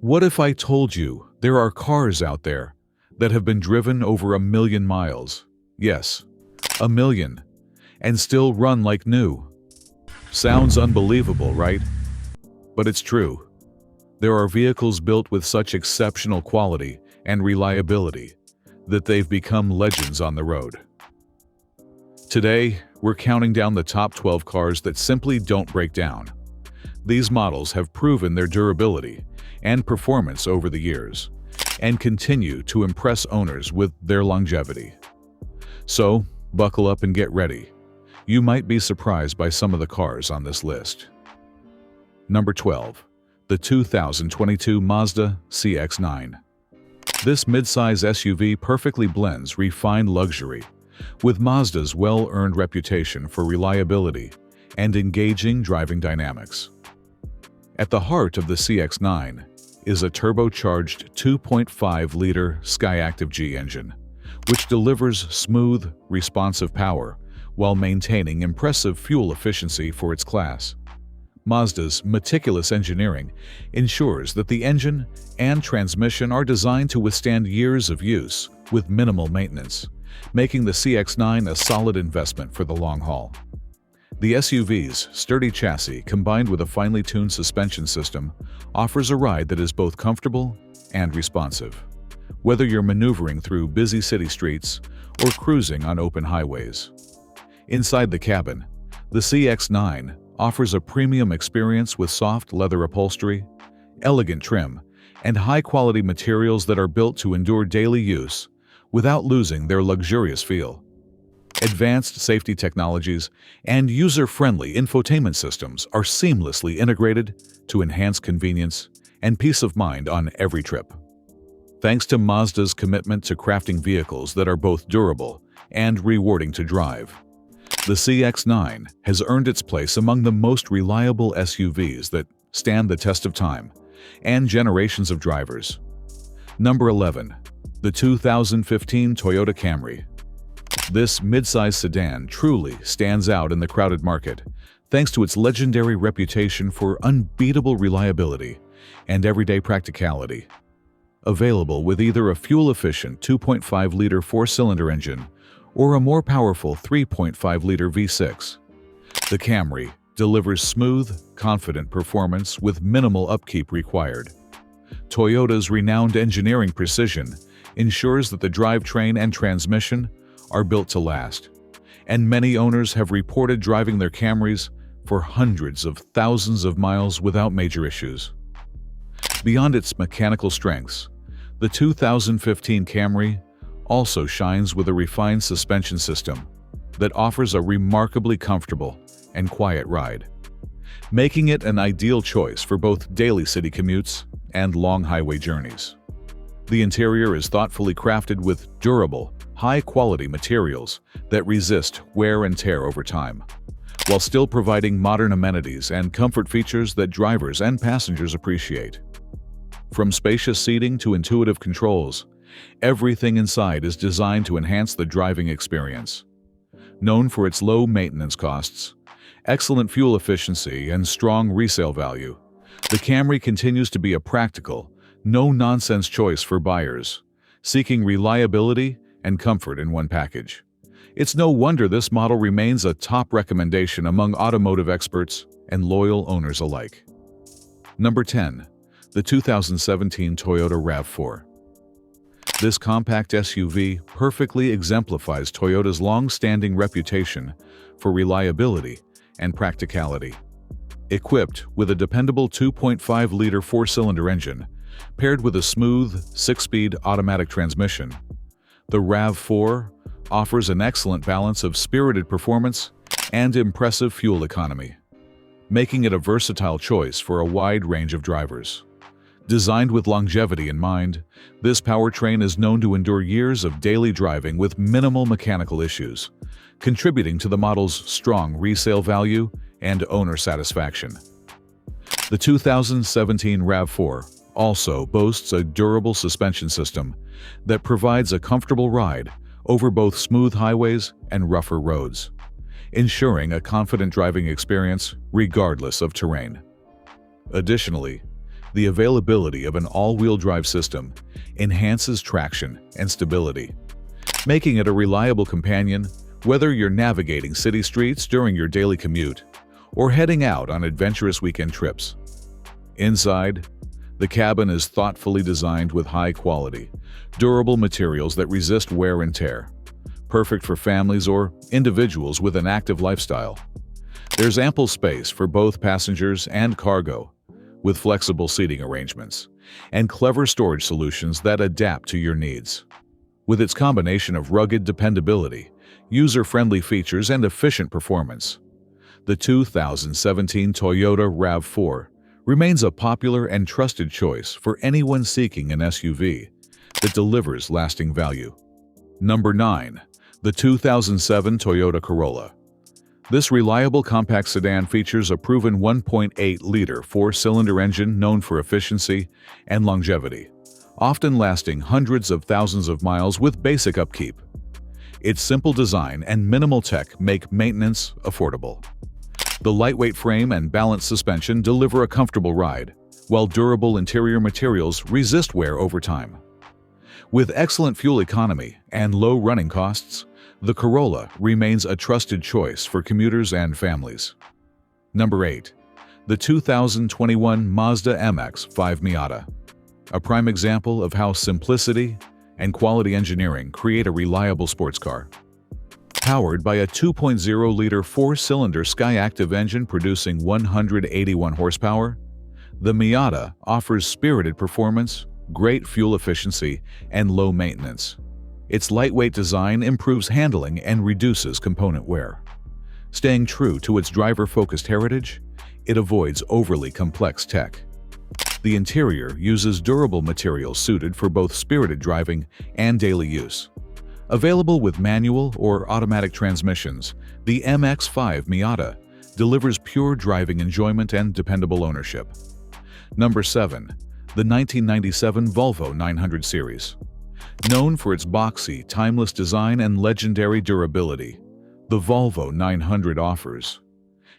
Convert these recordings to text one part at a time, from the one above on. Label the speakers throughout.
Speaker 1: What if I told you there are cars out there that have been driven over 1 million miles? Yes, 1 million, and still run like new. Sounds unbelievable, right? But it's true. There are vehicles built with such exceptional quality and reliability that they've become legends on the road. Today, we're counting down the top 12 cars that simply don't break down. These models have proven their durability and performance over the years, and continue to impress owners with their longevity. So, buckle up and get ready. You might be surprised by some of the cars on this list. Number 12. The 2022 Mazda CX-9. This midsize SUV perfectly blends refined luxury with Mazda's well-earned reputation for reliability and engaging driving dynamics. At the heart of the CX-9 is a turbocharged 2.5-liter Skyactiv-G engine, which delivers smooth, responsive power while maintaining impressive fuel efficiency for its class. Mazda's meticulous engineering ensures that the engine and transmission are designed to withstand years of use with minimal maintenance, making the CX-9 a solid investment for the long haul. The SUV's sturdy chassis, combined with a finely tuned suspension system, offers a ride that is both comfortable and responsive, whether you're maneuvering through busy city streets or cruising on open highways. Inside the cabin, the CX-9 offers a premium experience with soft leather upholstery, elegant trim, and high-quality materials that are built to endure daily use without losing their luxurious feel. Advanced safety technologies and user-friendly infotainment systems are seamlessly integrated to enhance convenience and peace of mind on every trip. Thanks to Mazda's commitment to crafting vehicles that are both durable and rewarding to drive, the CX-9 has earned its place among the most reliable SUVs that stand the test of time and generations of drivers. Number 11. The 2015 Toyota Camry. This midsize sedan truly stands out in the crowded market, thanks to its legendary reputation for unbeatable reliability and everyday practicality. Available with either a fuel-efficient 2.5-liter four-cylinder engine or a more powerful 3.5-liter V6, the Camry delivers smooth, confident performance with minimal upkeep required. Toyota's renowned engineering precision ensures that the drivetrain and transmission are built to last, and many owners have reported driving their Camrys for hundreds of thousands of miles without major issues. Beyond its mechanical strengths, the 2015 Camry also shines with a refined suspension system that offers a remarkably comfortable and quiet ride, making it an ideal choice for both daily city commutes and long highway journeys. The interior is thoughtfully crafted with durable, high-quality materials that resist wear and tear over time, while still providing modern amenities and comfort features that drivers and passengers appreciate. From spacious seating to intuitive controls, everything inside is designed to enhance the driving experience. Known for its low maintenance costs, excellent fuel efficiency, and strong resale value, the Camry continues to be a practical, no-nonsense choice for buyers seeking reliability and comfort in one package. It's no wonder this model remains a top recommendation among automotive experts and loyal owners alike. Number 10. The 2017 Toyota RAV4. This compact SUV perfectly exemplifies Toyota's long-standing reputation for reliability and practicality. Equipped with a dependable 2.5-liter four-cylinder engine, paired with a smooth, 6-speed automatic transmission, the RAV4 offers an excellent balance of spirited performance and impressive fuel economy, making it a versatile choice for a wide range of drivers. Designed with longevity in mind, this powertrain is known to endure years of daily driving with minimal mechanical issues, contributing to the model's strong resale value and owner satisfaction. The 2017 RAV4 also boasts a durable suspension system that provides a comfortable ride over both smooth highways and rougher roads, ensuring a confident driving experience regardless of terrain. Additionally, The availability of an all-wheel drive system enhances traction and stability, making it a reliable companion whether you're navigating city streets during your daily commute or heading out on adventurous weekend trips. Inside, the cabin is thoughtfully designed with high-quality, durable materials that resist wear and tear, perfect for families or individuals with an active lifestyle. There's ample space for both passengers and cargo, with flexible seating arrangements and clever storage solutions that adapt to your needs. With its combination of rugged dependability, user-friendly features, and efficient performance, the 2017 Toyota RAV4 remains a popular and trusted choice for anyone seeking an SUV that delivers lasting value. Number 9. The 2007 Toyota Corolla. This reliable compact sedan features a proven 1.8-liter four-cylinder engine known for efficiency and longevity, often lasting hundreds of thousands of miles with basic upkeep. Its simple design and minimal tech make maintenance affordable. The lightweight frame and balanced suspension deliver a comfortable ride, while durable interior materials resist wear over time. With excellent fuel economy and low running costs, the Corolla remains a trusted choice for commuters and families. Number 8. The 2021 Mazda MX-5 Miata. A prime example of how simplicity and quality engineering create a reliable sports car. Powered by a 2.0-liter four-cylinder Skyactiv engine producing 181 horsepower, the Miata offers spirited performance, great fuel efficiency, and low maintenance. Its lightweight design improves handling and reduces component wear. Staying true to its driver-focused heritage, it avoids overly complex tech. The interior uses durable materials suited for both spirited driving and daily use. Available with manual or automatic transmissions, the MX-5 Miata delivers pure driving enjoyment and dependable ownership. Number 7. The 1997 Volvo 900 series. Known for its boxy, timeless design and legendary durability, the Volvo 900 offers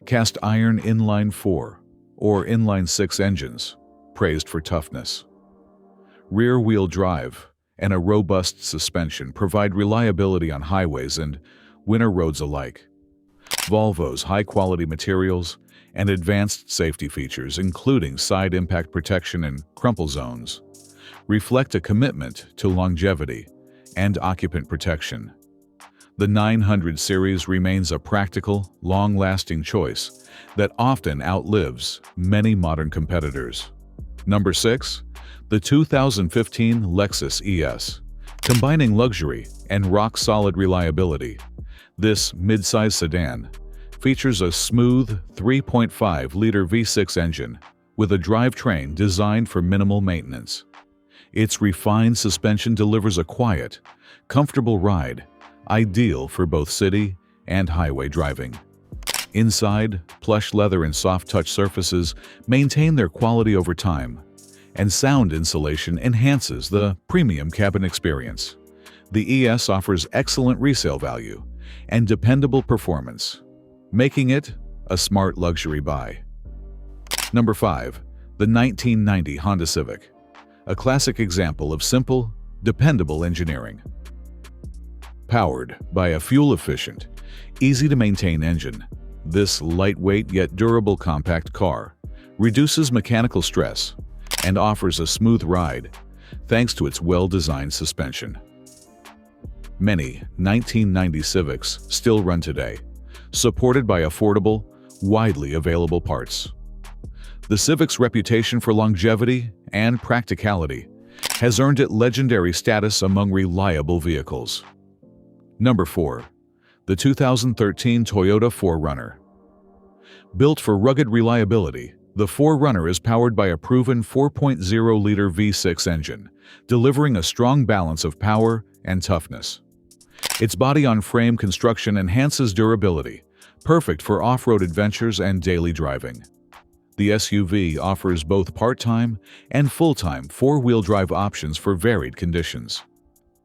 Speaker 1: cast iron inline-4 or inline-6 engines, praised for toughness. Rear-wheel drive and a robust suspension provide reliability on highways and winter roads alike. Volvo's high-quality materials and advanced safety features, including side impact protection and crumple zones, reflect a commitment to longevity and occupant protection. The 900 series remains a practical, long-lasting choice that often outlives many modern competitors. Number 6. The 2015 Lexus ES. Combining luxury and rock-solid reliability, this mid-size sedan features a smooth 3.5-liter V6 engine with a drivetrain designed for minimal maintenance. Its refined suspension delivers a quiet, comfortable ride, ideal for both city and highway driving. Inside, plush leather and soft-touch surfaces maintain their quality over time, and sound insulation enhances the premium cabin experience. The ES offers excellent resale value and dependable performance, making it a smart luxury buy. Number 5. The 1990 Honda Civic. A classic example of simple, dependable engineering. Powered by a fuel-efficient, easy-to-maintain engine, this lightweight yet durable compact car reduces mechanical stress and offers a smooth ride thanks to its well-designed suspension. Many 1990 Civics still run today, supported by affordable, widely available parts. The Civic's reputation for longevity and practicality has earned it legendary status among reliable vehicles. Number 4. The 2013 Toyota 4Runner. Built for rugged reliability, the 4Runner is powered by a proven 4.0-liter V6 engine, delivering a strong balance of power and toughness. Its body-on-frame construction enhances durability, perfect for off-road adventures and daily driving. The SUV offers both part-time and full-time four-wheel drive options for varied conditions.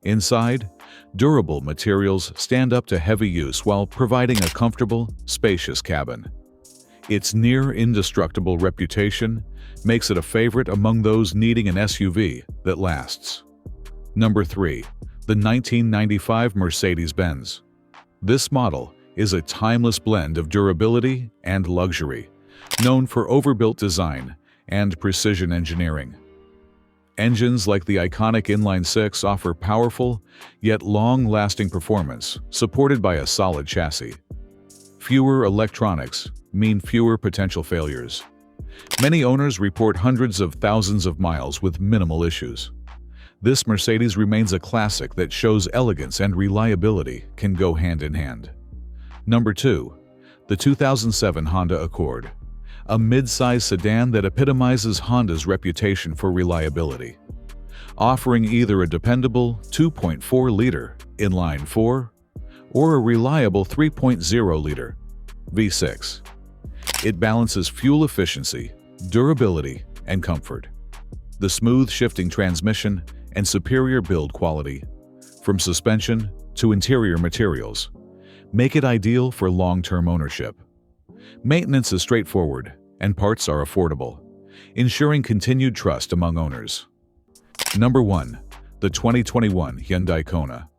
Speaker 1: Inside, durable materials stand up to heavy use while providing a comfortable, spacious cabin. Its near-indestructible reputation makes it a favorite among those needing an SUV that lasts. Number 3. The 1995 Mercedes-Benz. This model is a timeless blend of durability and luxury, known for overbuilt design and precision engineering. Engines like the iconic inline-six offer powerful, yet long-lasting performance, supported by a solid chassis. Fewer electronics mean fewer potential failures. Many owners report hundreds of thousands of miles with minimal issues. This Mercedes remains a classic that shows elegance and reliability can go hand in hand. Number 2. The 2007 Honda Accord. A mid-size sedan that epitomizes Honda's reputation for reliability. Offering either a dependable 2.4-liter inline-4 or a reliable 3.0-liter V6. It balances fuel efficiency, durability, and comfort. The smooth shifting transmission and superior build quality, from suspension to interior materials, make it ideal for long-term ownership. Maintenance is straightforward, and parts are affordable, ensuring continued trust among owners. Number 1. The 2021 Hyundai Kona.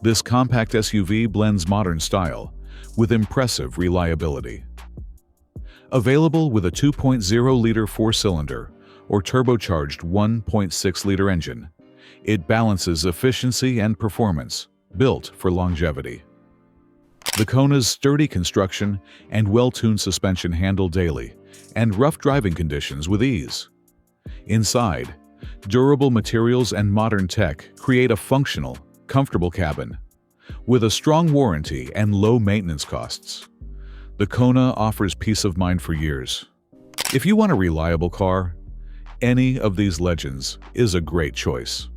Speaker 1: This compact SUV blends modern style with impressive reliability. Available with a 2.0-liter four-cylinder or turbocharged 1.6-liter engine, it balances efficiency and performance, built for longevity. The Kona's sturdy construction and well-tuned suspension handle daily and rough driving conditions with ease. Inside, durable materials and modern tech create a functional, comfortable cabin. With a strong warranty and low maintenance costs, the Kona offers peace of mind for years. If you want a reliable car, any of these legends is a great choice.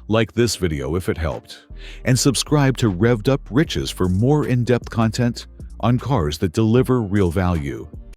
Speaker 1: Like this video if it helped, and subscribe to Revved Up Riches for more in-depth content on cars that deliver real value.